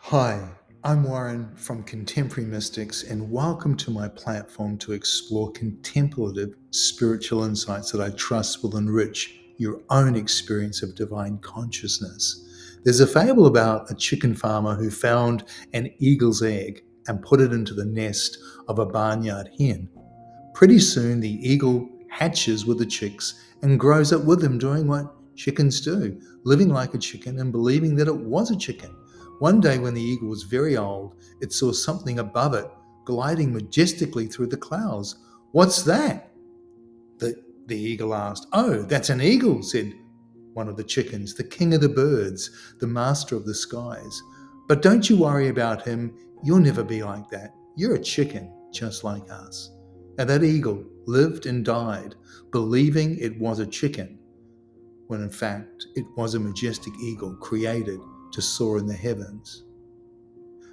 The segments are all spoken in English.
Hi, I'm Warren from Contemporary Mystics, and welcome to my platform to explore contemplative spiritual insights that I trust will enrich your own experience of divine consciousness. There's a fable about a chicken farmer who found an eagle's egg and put it into the nest of a barnyard hen. Pretty soon, the eagle hatches with the chicks and grows up with them, doing what chickens do, living like a chicken and believing that it was a chicken. One day, when the eagle was very old, it saw something above it gliding majestically through the clouds. "What's that?" the eagle asked. "Oh, that's an eagle," said one of the chickens, "the king of the birds, the master of the skies. But don't you worry about him. You'll never be like that. You're a chicken, just like us." And that eagle lived and died believing it was a chicken, when in fact it was a majestic eagle created to soar in the heavens.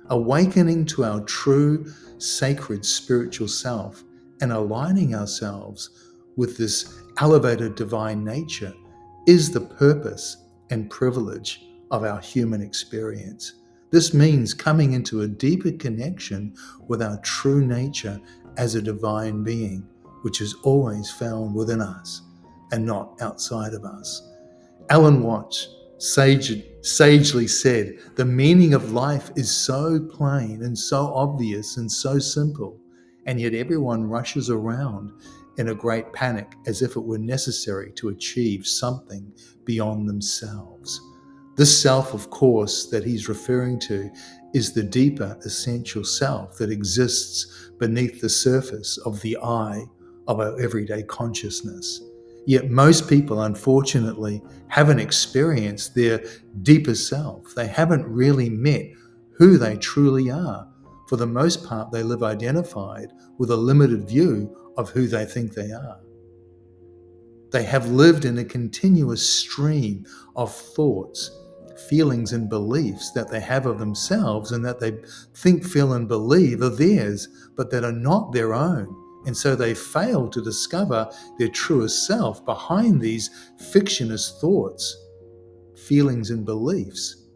Awakening to our true, sacred spiritual self and aligning ourselves with this elevated divine nature is the purpose and privilege of our human experience. This means coming into a deeper connection with our true nature as a divine being, which is always found within us and not outside of us. Alan Watts sagely said, "The meaning of life is so plain and so obvious and so simple, and yet everyone rushes around in a great panic as if it were necessary to achieve something beyond themselves." This self, of course, that he's referring to is the deeper essential self that exists beneath the surface of the eye of our everyday consciousness. Yet most people, unfortunately, haven't experienced their deeper self. They haven't really met who they truly are. For the most part, they live identified with a limited view of who they think they are. They have lived in a continuous stream of thoughts, feelings, and beliefs that they have of themselves and that they think, feel, and believe are theirs, but that are not their own. And so they fail to discover their truest self behind these fictitious thoughts, feelings, and beliefs.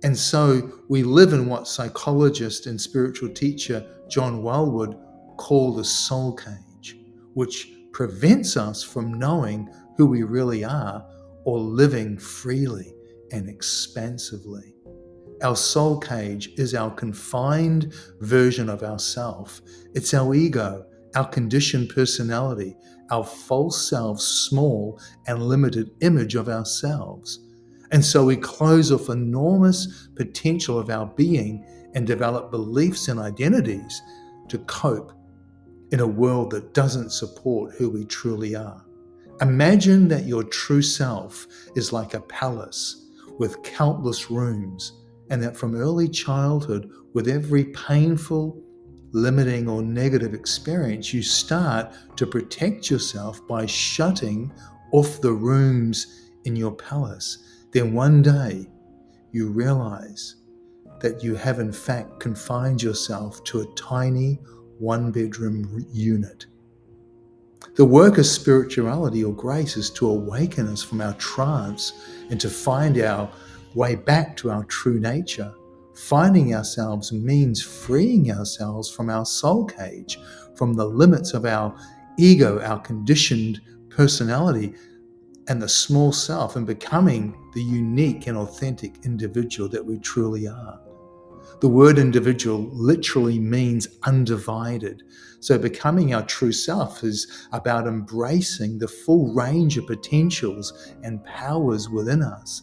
And so we live in what psychologist and spiritual teacher John Welwood called a soul cage, which prevents us from knowing who we really are or living freely and expansively. Our soul cage is our confined version of ourself. It's our ego, our conditioned personality, our false self's small and limited image of ourselves. And so we close off enormous potential of our being and develop beliefs and identities to cope in a world that doesn't support who we truly are. Imagine that your true self is like a palace with countless rooms, and that from early childhood, with every painful, limiting, or negative experience, you start to protect yourself by shutting off the rooms in your palace. Then one day, you realize that you have in fact confined yourself to a tiny one-bedroom unit. The work of spirituality or grace is to awaken us from our trance and to find our way back to our true nature. Finding ourselves means freeing ourselves from our soul cage, from the limits of our ego, our conditioned personality, and the small self, and becoming the unique and authentic individual that we truly are. The word individual literally means undivided. So becoming our true self is about embracing the full range of potentials and powers within us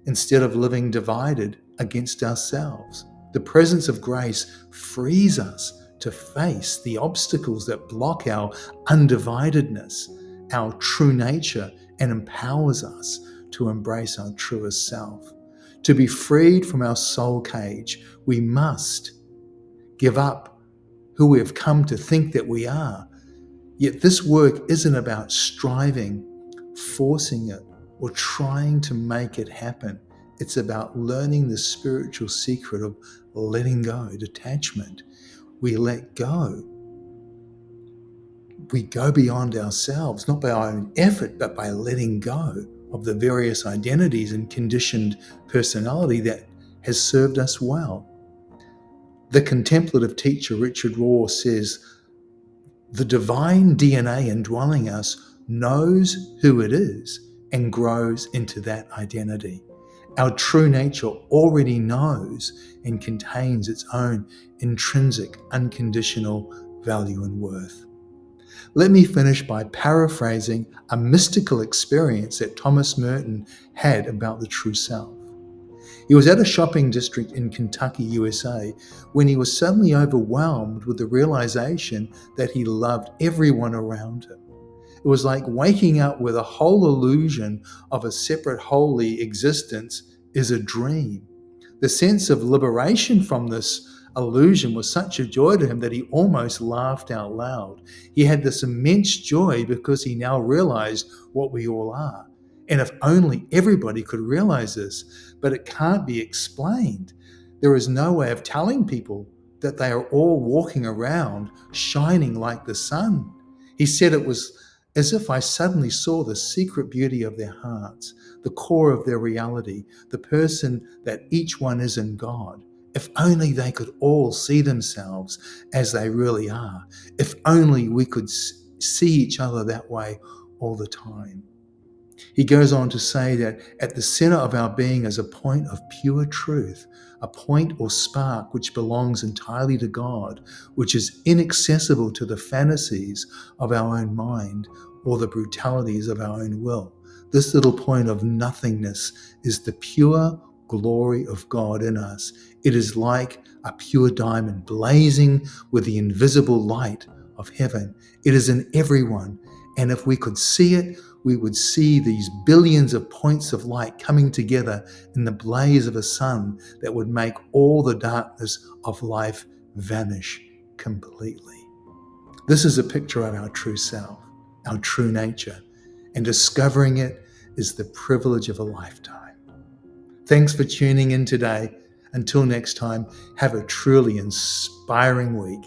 instead of living divided against ourselves. The presence of grace frees us to face the obstacles that block our undividedness, our true nature, and empowers us to embrace our truest self. To be freed from our soul cage, we must give up who we have come to think that we are. Yet this work isn't about striving, forcing it, or trying to make it happen. It's about learning the spiritual secret of letting go, detachment. We let go. We go beyond ourselves, not by our own effort, but by letting go of the various identities and conditioned personality that has served us well. The contemplative teacher Richard Rohr says, the divine DNA indwelling us knows who it is and grows into that identity. Our true nature already knows and contains its own intrinsic, unconditional value and worth. Let me finish by paraphrasing a mystical experience that Thomas Merton had about the true self. He was at a shopping district in Kentucky, USA, when he was suddenly overwhelmed with the realization that he loved everyone around him. It was like waking up with a whole illusion of a separate holy existence is a dream. The sense of liberation from this illusion was such a joy to him that he almost laughed out loud. He had this immense joy because he now realized what we all are. And if only everybody could realize this, but it can't be explained. There is no way of telling people that they are all walking around shining like the sun. He said it was as if I suddenly saw the secret beauty of their hearts, the core of their reality, the person that each one is in God. If only they could all see themselves as they really are. If only we could see each other that way all the time. He goes on to say that at the center of our being is a point of pure truth, a point or spark which belongs entirely to God, which is inaccessible to the fantasies of our own mind or the brutalities of our own will. This little point of nothingness is the pure glory of God in us. It is like a pure diamond blazing with the invisible light of heaven. It is in everyone, and if we could see it, we would see these billions of points of light coming together in the blaze of a sun that would make all the darkness of life vanish completely. This is a picture of our true self, our true nature, and discovering it is the privilege of a lifetime. Thanks for tuning in today. Until next time, have a truly inspiring week.